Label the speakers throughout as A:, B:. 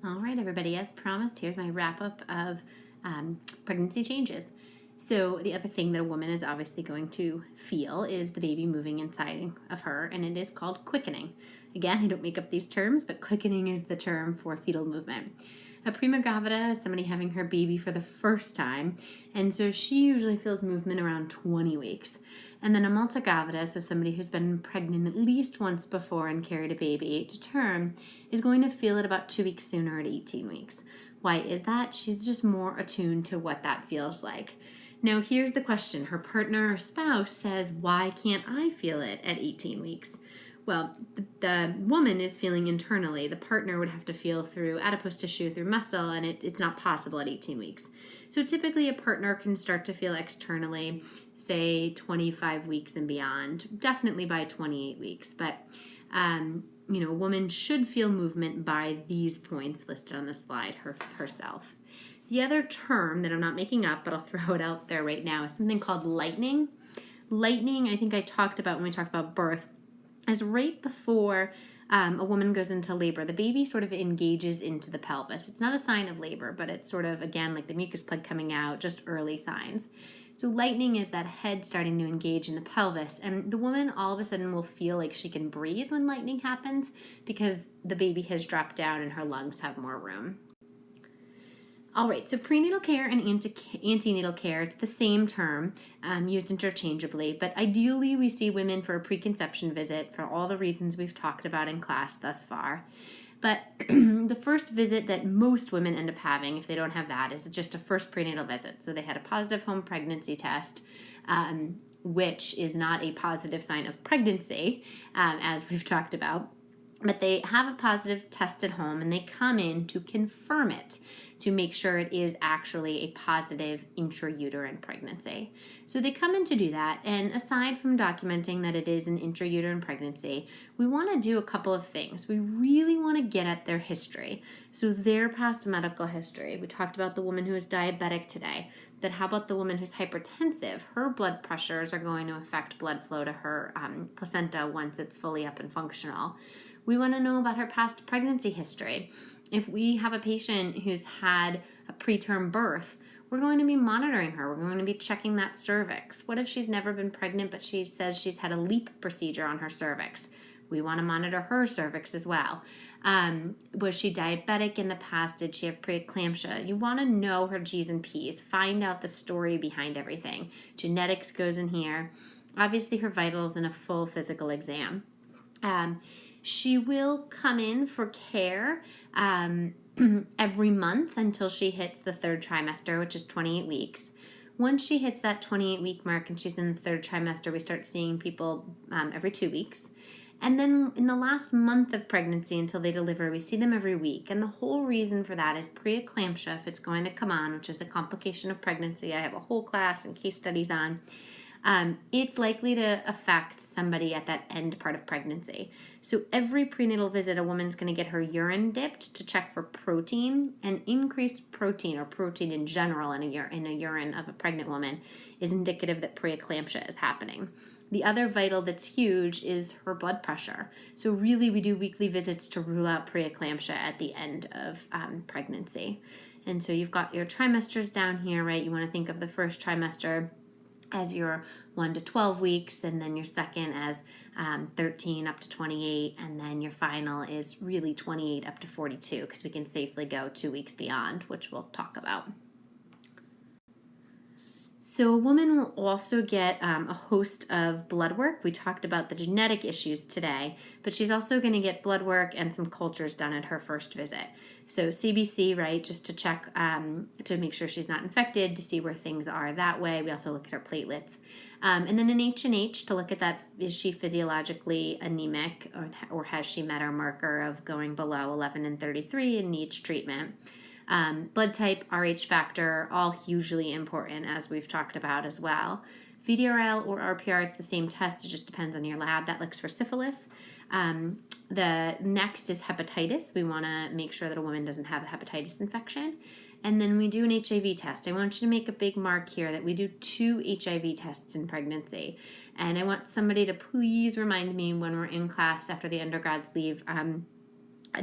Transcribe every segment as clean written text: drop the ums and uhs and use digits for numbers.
A: All right, everybody, as promised, here's my wrap up of pregnancy changes. So, the other thing that a woman is obviously going to feel is the baby moving inside of her, and it is called quickening. Again, I don't make up these terms, but quickening is the term for fetal movement. A prima gravida is somebody having her baby for the first time, and so she usually feels movement around 20 weeks. And then a multigravida, so somebody who's been pregnant at least once before and carried a baby to term, is going to feel it about 2 weeks sooner at 18 weeks. Why is that? She's just more attuned to what that feels like. Now, here's the question. Her partner or spouse says, why can't I feel it at 18 weeks? Well, the woman is feeling internally. The partner would have to feel through adipose tissue, through muscle, and it's not possible at 18 weeks. So typically a partner can start to feel externally, say 25 weeks and beyond, definitely by 28 weeks. But, a woman should feel movement by these points listed on the slide herself. The other term that I'm not making up, but I'll throw it out there right now, is something called lightning. Lightning, I think I talked about when we talked about birth, is right before a woman goes into labor. The baby sort of engages into the pelvis. It's not a sign of labor, but it's sort of, again, like the mucus plug coming out, just early signs. So lightning is that head starting to engage in the pelvis, and the woman all of a sudden will feel like she can breathe when lightning happens because the baby has dropped down and her lungs have more room. All right, so prenatal care and antenatal care, it's the same term, used interchangeably, but ideally we see women for a preconception visit for all the reasons we've talked about in class thus far. But the first visit that most women end up having, if they don't have that, is just a first prenatal visit. So they had a positive home pregnancy test, which is not a positive sign of pregnancy, as we've talked about. But they have a positive test at home and they come in to confirm it, to make sure it is actually a positive intrauterine pregnancy. So they come in to do that, and aside from documenting that it is an intrauterine pregnancy, we want to do a couple of things. We really want to get at their history, so their past medical history. We talked about the woman who is diabetic today, but how about the woman who's hypertensive? Her blood pressures are going to affect blood flow to her placenta once it's fully up and functional. We want to know about her past pregnancy history. If we have a patient who's had a preterm birth, we're going to be monitoring her. We're going to be checking that cervix. What if she's never been pregnant, but she says she's had a LEEP procedure on her cervix? We want to monitor her cervix as well. Was she diabetic in the past? Did she have preeclampsia? You want to know her G's and P's. Find out the story behind everything. Genetics goes in here. Obviously, her vitals and a full physical exam. She will come in for care every month until she hits the third trimester, which is 28 weeks. Once she hits that 28-week mark and she's in the third trimester, we start seeing people every 2 weeks. And then in the last month of pregnancy until they deliver, we see them every week. And the whole reason for that is preeclampsia, if it's going to come on, which is a complication of pregnancy. I have a whole class and case studies on. It's likely to affect somebody at that end part of pregnancy. So every prenatal visit, a woman's going to get her urine dipped to check for protein, and increased protein, or protein in general in a urine of a pregnant woman, is indicative that preeclampsia is happening. The other vital that's huge is her blood pressure. So really we do weekly visits to rule out preeclampsia at the end of pregnancy. And so you've got your trimesters down here, right? You want to think of the first trimester as your 1 to 12 weeks, and then your second as 13 up to 28, and then your final is really 28 up to 42, because we can safely go 2 weeks beyond, which we'll talk about. So a woman will also get a host of blood work. We talked about the genetic issues today, but she's also going to get blood work and some cultures done at her first visit. So CBC, right, just to check to make sure she's not infected, to see where things are that way. We also look at her platelets. And then an H&H to look at that, is she physiologically anemic, or has she met our marker of going below 11 and 33 and needs treatment. Blood type, RH factor, all hugely important, as we've talked about as well. VDRL or RPR is the same test. It just depends on your lab. That looks for syphilis. The next is hepatitis. We want to make sure that a woman doesn't have a hepatitis infection. And then we do an HIV test. I want you to make a big mark here that we do 2 HIV tests in pregnancy. And I want somebody to please remind me when we're in class after the undergrads leave,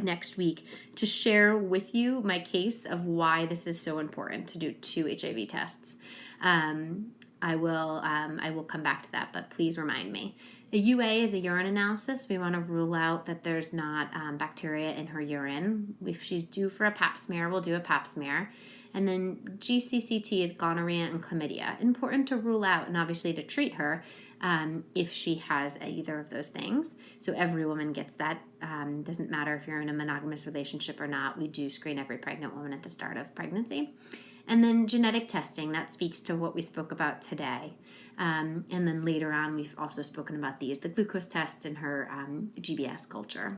A: next week to share with you my case of why this is so important to do 2 HIV tests. I will come back to that, but please remind me. The UA is a urine analysis. We want to rule out that there's not bacteria in her urine. If she's due for a pap smear, we'll do a pap smear. And then GCCT is gonorrhea and chlamydia. Important to rule out and obviously to treat her if she has either of those things. So every woman gets that. Doesn't matter if you're in a monogamous relationship or not. We do screen every pregnant woman at the start of pregnancy. And then genetic testing, that speaks to what we spoke about today. And then later on, we've also spoken about the glucose test and her GBS culture.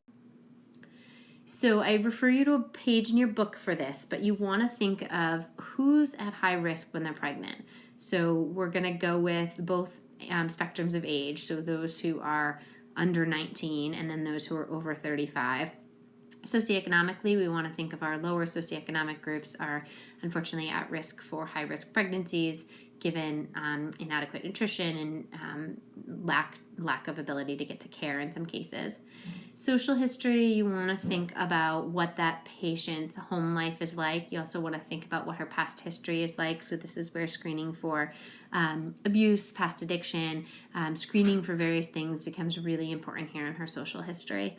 A: So I refer you to a page in your book for this, but you want to think of who's at high risk when they're pregnant. So we're going to go with both spectrums of age, so those who are under 19 and then those who are over 35. Socioeconomically, we want to think of our lower socioeconomic groups are unfortunately at risk for high-risk pregnancies given inadequate nutrition and lack of ability to get to care in some cases. Social history, you want to think about what that patient's home life is like. You also want to think about what her past history is like. So this is where screening for abuse, past addiction, screening for various things becomes really important here in her social history.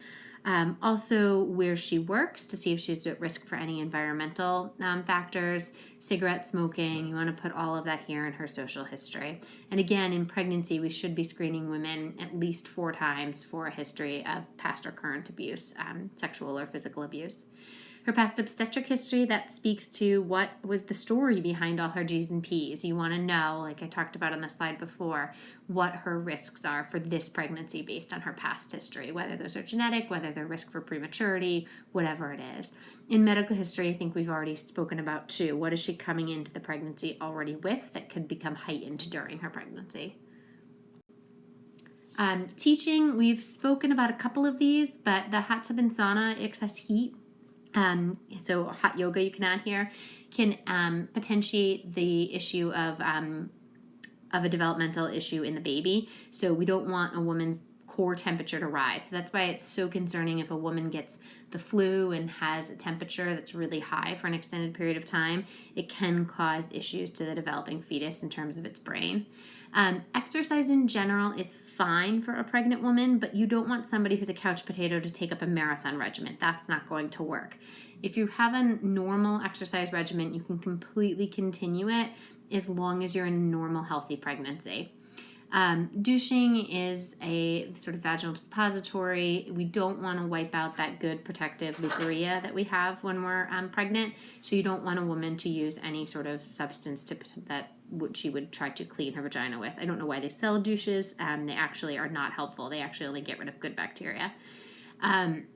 A: Also where she works to see if she's at risk for any environmental factors, cigarette smoking. You want to put all of that here in her social history. And again, in pregnancy, we should be screening women at least 4 times for a history of past or current abuse, sexual or physical abuse. Her past obstetric history, that speaks to what was the story behind all her G's and P's. You want to know, like I talked about on the slide before, what her risks are for this pregnancy based on her past history, whether those are genetic, whether they're risk for prematurity, whatever it is. In medical history, I think we've already spoken about too. What is she coming into the pregnancy already with that could become heightened during her pregnancy? Teaching, we've spoken about a couple of these, but the hot tub and sauna, excess heat, so hot yoga you can add here, can potentiate the issue of a developmental issue in the baby. So we don't want a woman's core temperature to rise. So that's why it's so concerning if a woman gets the flu and has a temperature that's really high for an extended period of time. It can cause issues to the developing fetus in terms of its brain. Exercise in general is fine for a pregnant woman, but you don't want somebody who's a couch potato to take up a marathon regimen. That's not going to work. If you have a normal exercise regimen, you can completely continue it as long as you're in a normal, healthy pregnancy. Douching is a sort of vaginal suppository. We don't want to wipe out that good protective leukorrhea that we have when we're pregnant. So you don't want a woman to use any sort of substance that she would try to clean her vagina with. I don't know why they sell douches. They actually are not helpful. They actually only get rid of good bacteria.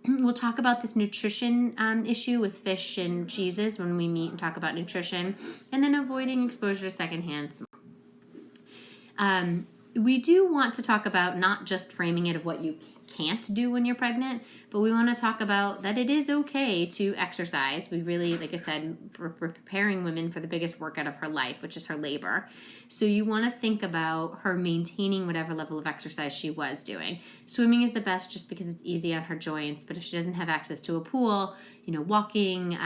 A: We'll talk about this nutrition issue with fish and cheeses when we meet and talk about nutrition, and then avoiding exposure to secondhand smoke. We do want to talk about not just framing it of what you can't do when you're pregnant, but we want to talk about that it is okay to exercise. We really, like I said, we're preparing women for the biggest workout of her life, which is her labor. So you want to think about her maintaining whatever level of exercise she was doing. Swimming is the best just because it's easy on her joints, but if she doesn't have access to a pool, walking,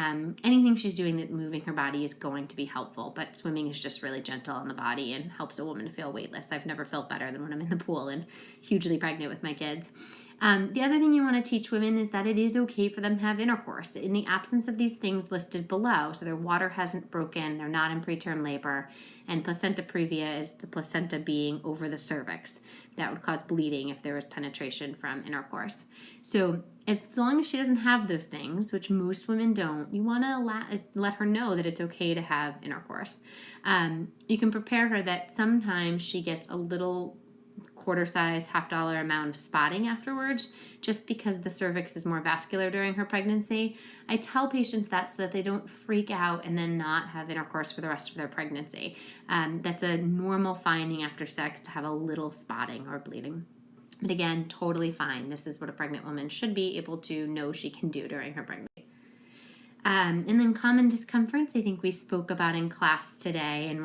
A: anything she's doing that moving her body is going to be helpful. But swimming is just really gentle on the body and helps a woman to feel weightless. I've never felt better than when I'm in the pool and hugely pregnant with my kids. The other thing you want to teach women is that it is okay for them to have intercourse in the absence of these things listed below. So their water hasn't broken, they're not in preterm labor, and placenta previa is the placenta being over the cervix. That would cause bleeding if there was penetration from intercourse. So as long as she doesn't have those things, which most women don't, you want to let her know that it's okay to have intercourse. You can prepare her that sometimes she gets a little quarter-size, $50 amount of spotting afterwards, just because the cervix is more vascular during her pregnancy. I tell patients that so that they don't freak out and then not have intercourse for the rest of their pregnancy. That's a normal finding after sex to have a little spotting or bleeding. But again, totally fine. This is what a pregnant woman should be able to know she can do during her pregnancy. And then common discomforts, I think we spoke about in class today, and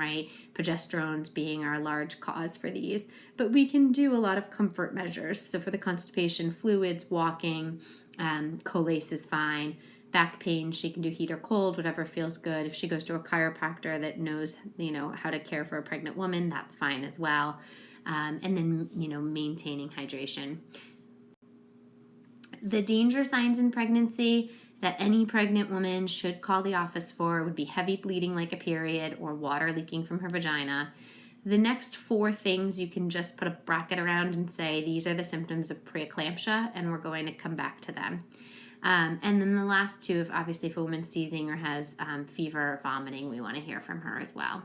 A: progesterones being our large cause for these. But we can do a lot of comfort measures. So for the constipation, fluids, walking, Colace is fine. Back pain, she can do heat or cold, whatever feels good. If she goes to a chiropractor that knows, how to care for a pregnant woman, that's fine as well. And then, maintaining hydration. The danger signs in pregnancy that any pregnant woman should call the office for would be heavy bleeding like a period or water leaking from her vagina. The next 4 things you can just put a bracket around and say these are the symptoms of preeclampsia, and we're going to come back to them. And then the last 2, if a woman's seizing or has fever or vomiting, we want to hear from her as well.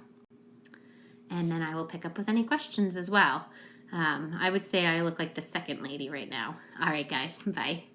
A: And then I will pick up with any questions as well. I would say I look like the second lady right now. All right, guys. Bye.